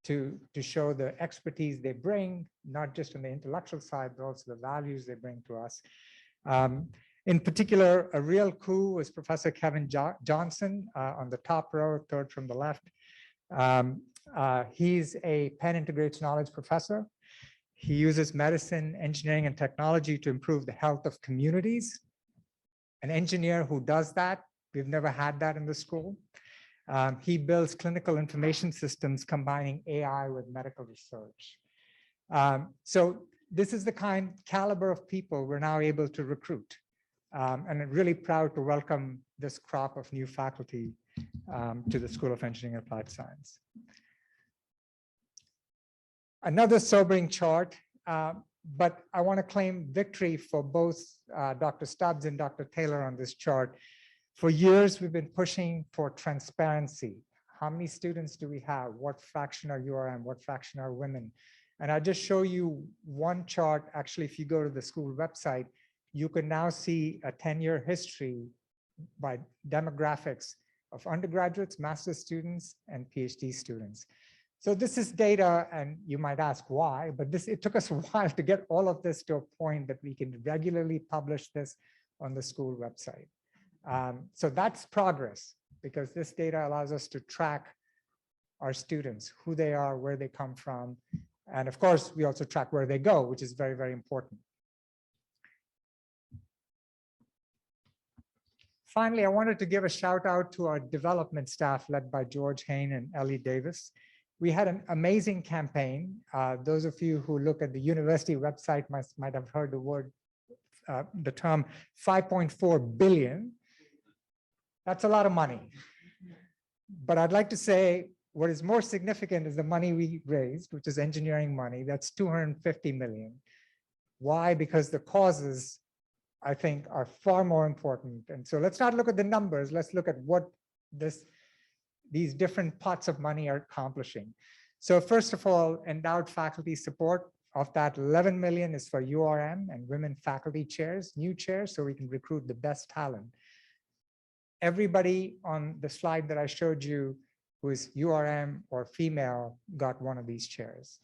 to show the expertise they bring, not just on the intellectual side, but also the values they bring to us. In particular, a real coup was Professor Kevin Johnson on the top row, third from the left. He's a Penn Integrates Knowledge professor. He uses medicine, engineering, and technology to improve the health of communities. An engineer who does that, we've never had that in the school. He builds clinical information systems combining AI with medical research. So this is the caliber of people we're now able to recruit. And I'm really proud to welcome this crop of new faculty to the School of Engineering and Applied Science. Another sobering chart, but I want to claim victory for both Dr. Stubbs and Dr. Taylor on this chart. For years, we've been pushing for transparency. How many students do we have? What fraction are URM? What fraction are women? And I'll just show you one chart. Actually, if you go to the school website, you can now see a 10-year history by demographics of undergraduates, master's students, and PhD students. So this is data, and you might ask why, but it took us a while to get all of this to a point that we can regularly publish this on the school website. So that's progress, because this data allows us to track our students, who they are, where they come from. And of course, we also track where they go, which is very, very important. Finally, I wanted to give a shout out to our development staff led by George Hain and Ellie Davis. We had an amazing campaign. Those of you who look at the university website might have heard the term 5.4 billion. That's a lot of money. But I'd like to say what is more significant is the money we raised, which is engineering money. That's 250 million. Why? Because the causes, I think, are far more important. And so let's not look at the numbers. Let's look at what these different pots of money are accomplishing. So first of all, endowed faculty support. Of that, 11 million is for URM and women faculty chairs, new chairs, so we can recruit the best talent. Everybody on the slide that I showed you who is URM or female got one of these chairs.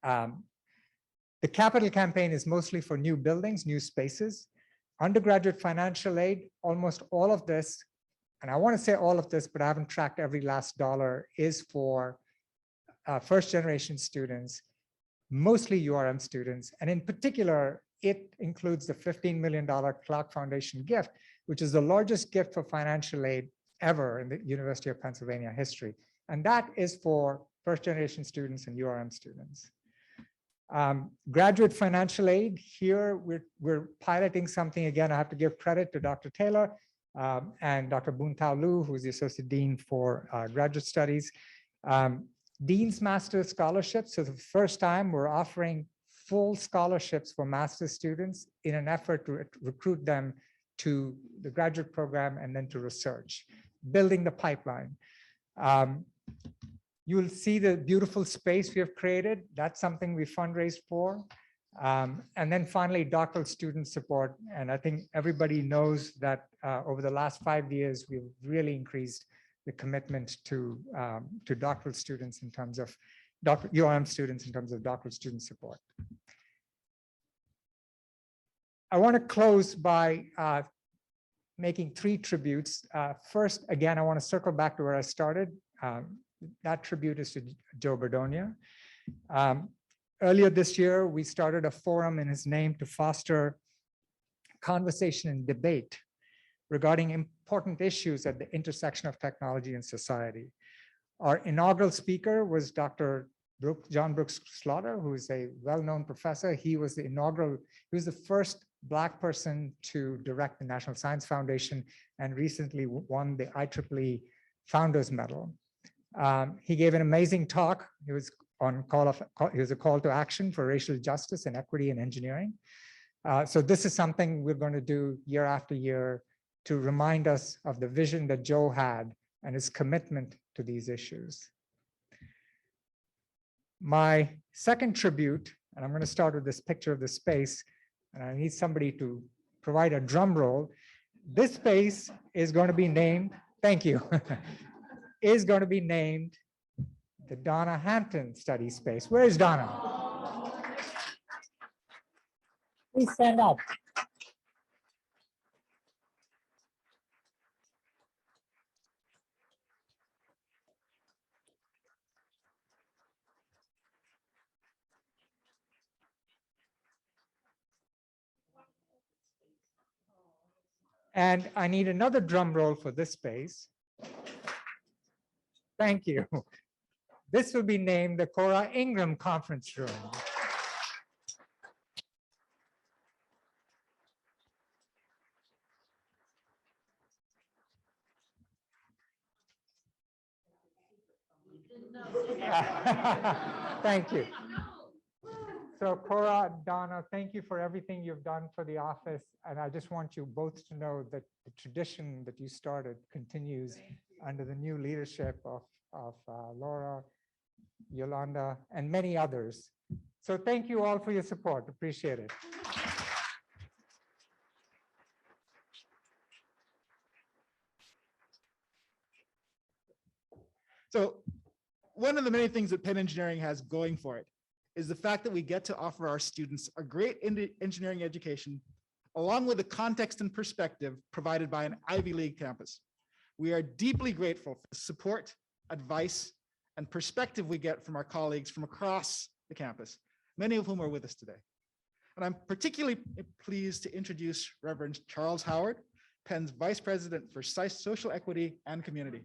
The capital campaign is mostly for new buildings, new spaces. Undergraduate financial aid, almost all of this, and I want to say all of this, but I haven't tracked every last dollar, is for first generation students, mostly URM students. And in particular, it includes the $15 million Clark Foundation gift, which is the largest gift for financial aid ever in the University of Pennsylvania history. And that is for first generation students and URM students. Graduate financial aid, here we're piloting something. Again, I have to give credit to Dr. Taylor and Dr. Boon-Tao Lu, who's the Associate Dean for Graduate Studies. Dean's Master's Scholarships. So the first time we're offering full scholarships for master's students in an effort to recruit them to the graduate program and then to research, building the pipeline. You will see the beautiful space we have created. That's something we fundraised for. And then finally, doctoral student support. And I think everybody knows that over the last 5 years, we've really increased the commitment to doctoral students in terms of URM students in terms of doctoral student support. I want to close by making 3 tributes. First, again, I want to circle back to where I started. That tribute is to Joe Berdonia. Earlier this year, we started a forum in his name to foster conversation and debate regarding important issues at the intersection of technology and society. Our inaugural speaker was Dr. John Brooks Slaughter, who is a well-known professor. He was the first Black person to direct the National Science Foundation and recently won the IEEE Founders Medal. He gave an amazing talk. He was a call to action for racial justice and equity in engineering. So this is something we're going to do year after year to remind us of the vision that Joe had and his commitment to these issues. My second tribute, and I'm going to start with this picture of the space, and I need somebody to provide a drum roll. This space is going to be named, thank you, is going to be named the Donna Hampton study space. Where is Donna? Please stand up. And I need another drum roll for this space. Thank you. This will be named the Cora Ingrum Conference Room. Thank you. So Cora, Donna, thank you for everything you've done for the office. And I just want you both to know that the tradition that you started continues under the new leadership of Laura, Yolanda, and many others. So thank you all for your support. Appreciate it. So one of the many things that Penn Engineering has going for it is the fact that we get to offer our students a great engineering education, along with the context and perspective provided by an Ivy League campus. We are deeply grateful for the support, advice, and perspective we get from our colleagues from across the campus, many of whom are with us today. And I'm particularly pleased to introduce Reverend Charles Howard, Penn's Vice President for Social Equity and Community.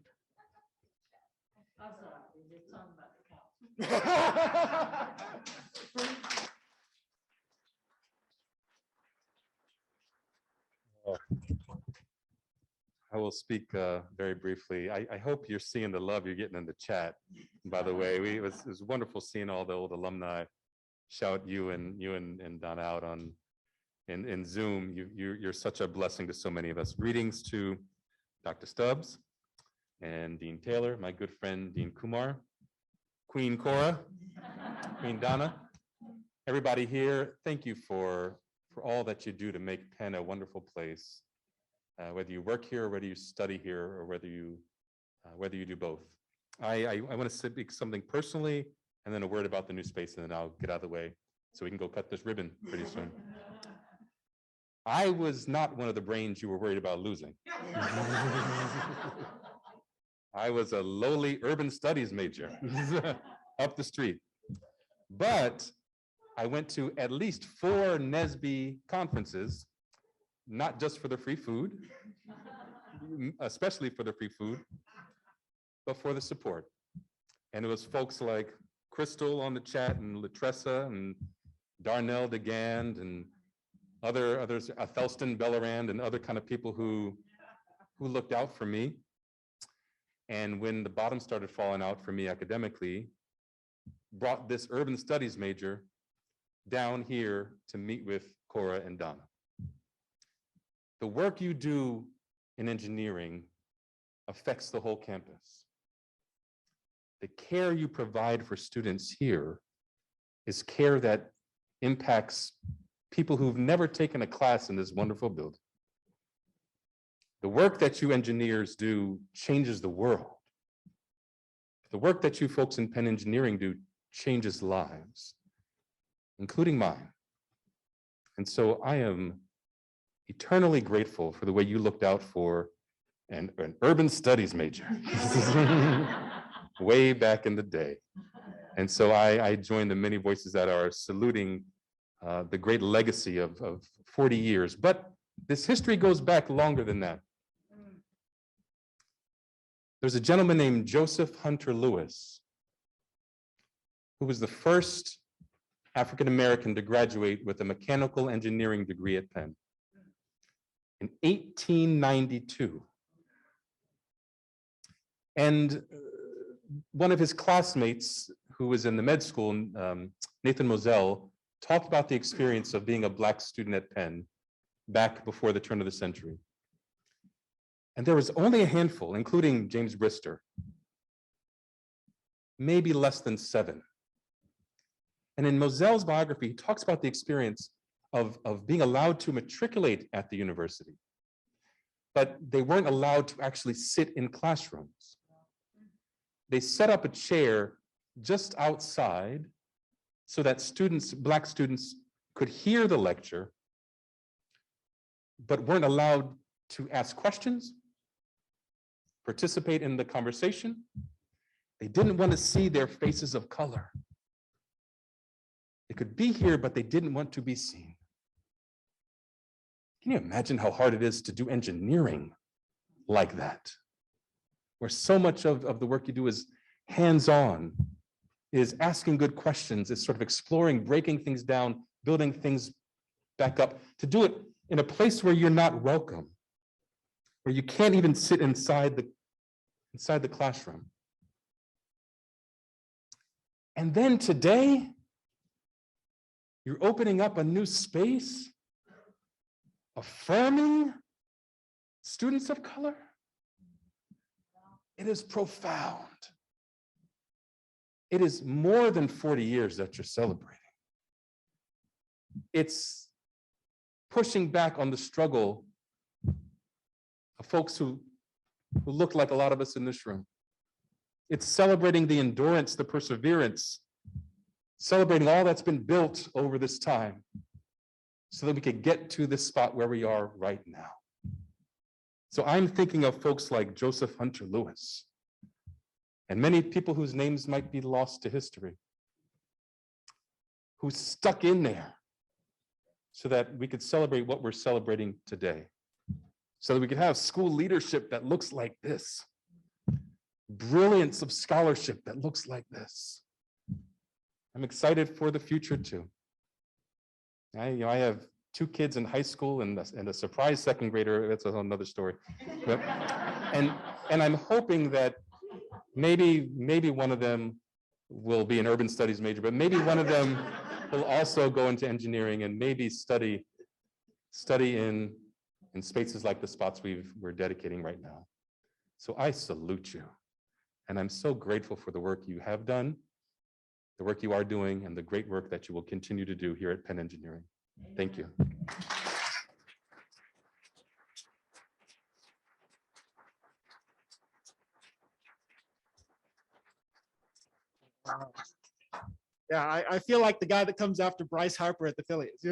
I will speak very briefly. I hope you're seeing the love you're getting in the chat. By the way, it was wonderful seeing all the old alumni shout you and Donna out on in Zoom. You're such a blessing to so many of us. Greetings to Dr. Stubbs and Dean Taylor, my good friend Dean Kumar, Queen Cora, Queen Donna, everybody here. Thank you for all that you do to make Penn a wonderful place. Whether you work here, or whether you study here, or whether you do both. I want to speak something personally, and then a word about the new space, and then I'll get out of the way so we can go cut this ribbon pretty soon. I was not one of the brains you were worried about losing. I was a lowly urban studies major up the street, but I went to at least 4 NSBE conferences, not just for the free food, especially for the free food, but for the support. And it was folks like Crystal on the chat, and Latressa, and Darnell DeGand, and others, Athelston Bellarand, and other kind of people who looked out for me. And when the bottom started falling out for me academically, brought this urban studies major down here to meet with Cora and Donna. The work you do in engineering affects the whole campus. The care you provide for students here is care that impacts people who've never taken a class in this wonderful building. The work that you engineers do changes the world. The work that you folks in Penn Engineering do changes lives, including mine. And so I am eternally grateful for the way you looked out for an urban studies major way back in the day. And so I join the many voices that are saluting the great legacy of 40 years. But this history goes back longer than that. There's a gentleman named Joseph Hunter Lewis, who was the first African-American to graduate with a mechanical engineering degree at Penn in 1892. And one of his classmates who was in the med school, Nathan Moselle, talked about the experience of being a Black student at Penn back before the turn of the century. And there was only a handful, including James Brister, maybe less than 7. And in Moselle's biography, he talks about the experience of being allowed to matriculate at the university, but they weren't allowed to actually sit in classrooms. They set up a chair just outside so that students, Black students, could hear the lecture, but weren't allowed to ask questions, participate in the conversation. They didn't want to see their faces of color. They could be here, but they didn't want to be seen. Can you imagine how hard it is to do engineering like that? Where so much of the work you do is hands-on, is asking good questions, is sort of exploring, breaking things down, building things back up, to do it in a place where you're not welcome, where you can't even sit inside the classroom. And then today, you're opening up a new space, affirming students of color. It is profound. It is more than 40 years that you're celebrating. It's pushing back on the struggle of folks who look like a lot of us in this room. It's celebrating the endurance, the perseverance, celebrating all that's been built over this time so that we could get to this spot where we are right now. So I'm thinking of folks like Joseph Hunter Lewis and many people whose names might be lost to history, who stuck in there so that we could celebrate what we're celebrating today, so that we could have school leadership that looks like this, brilliance of scholarship that looks like this. I'm excited for the future too. I have 2 kids in high school and a surprise second grader. That's another story. But, and I'm hoping that maybe one of them will be an urban studies major, but maybe one of them will also go into engineering and maybe study in spaces like the spots we're dedicating right now. So I salute you. And I'm so grateful for the work you have done, the work you are doing, and the great work that you will continue to do here at Penn Engineering. Thank you. Yeah, I feel like the guy that comes after Bryce Harper at the Phillies.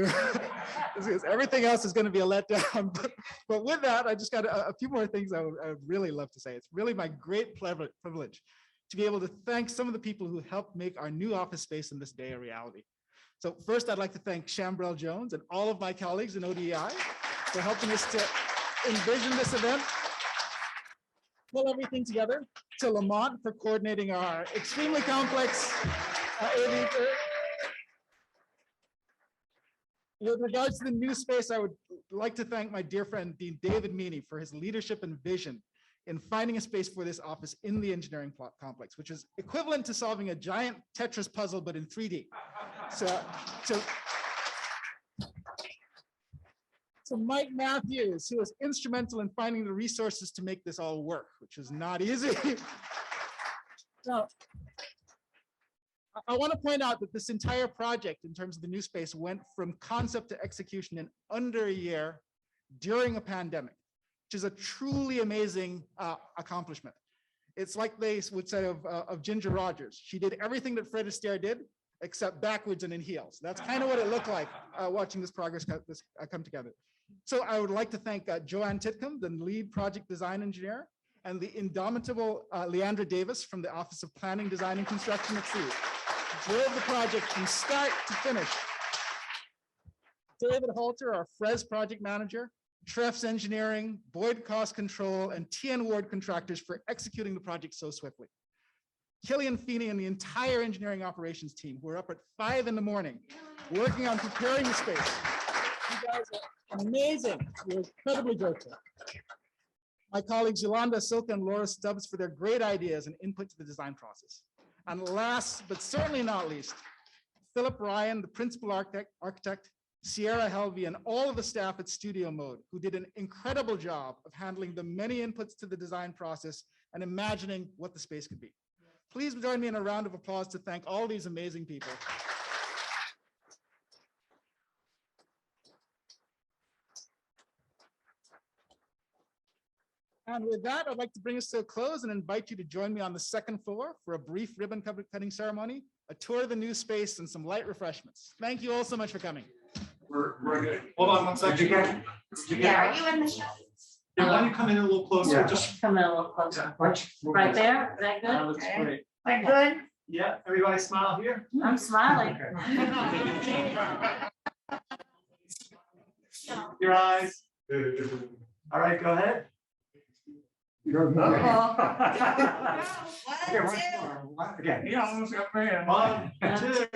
Everything else is going to be a letdown. But with that, I just got a few more things I would really love to say. It's really my great privilege to be able to thank some of the people who helped make our new office space in this day a reality. So first, I'd like to thank Shambrell Jones and all of my colleagues in ODEI for helping us to envision this event, pull everything together, to Lamont for coordinating our extremely complex AV. With regards to the new space, I would like to thank my dear friend, Dean David Meany, for his leadership and vision in finding a space for this office in the engineering complex, which is equivalent to solving a giant Tetris puzzle, but in 3D. So Mike Matthews, who was instrumental in finding the resources to make this all work, which is not easy. Now, I want to point out that this entire project, in terms of the new space, went from concept to execution in under a year during a pandemic, which is a truly amazing accomplishment. It's like they would say of Ginger Rogers. She did everything that Fred Astaire did, except backwards and in heels. That's kind of what it looked like watching this progress come together. So I would like to thank Joanne Titcomb, the lead project design engineer, and the indomitable Leandra Davis from the Office of Planning, Design, and Construction at CU. Drove the project from start to finish. David Halter, our FRES project manager, Treff's Engineering, Boyd Cost Control, and TN Ward Contractors for executing the project so swiftly. Killian Feeney and the entire engineering operations team who are up at 5 in the morning working on preparing the space. You guys are amazing. We're incredibly grateful. My colleagues Yolanda Silka and Laura Stubbs for their great ideas and input to the design process. And last, but certainly not least, Philip Ryan, the principal architect, Sierra Helvey, and all of the staff at Studio Mode, who did an incredible job of handling the many inputs to the design process and imagining what the space could be. Please join me in a round of applause to thank all these amazing people. And with that, I'd like to bring us to a close and invite you to join me on the second floor for a brief ribbon cutting ceremony, a tour of the new space, and some light refreshments. Thank you all so much for coming. We're good. Hold on one second. Did you get? Are you in the? Yeah, why don't you come in a little closer? Yeah. Just. Come in a little closer. Right there, is that That good? looks great. We're good. Yeah, everybody smile here. I'm smiling. Your eyes. All right, go ahead. Again. One, two. One, two.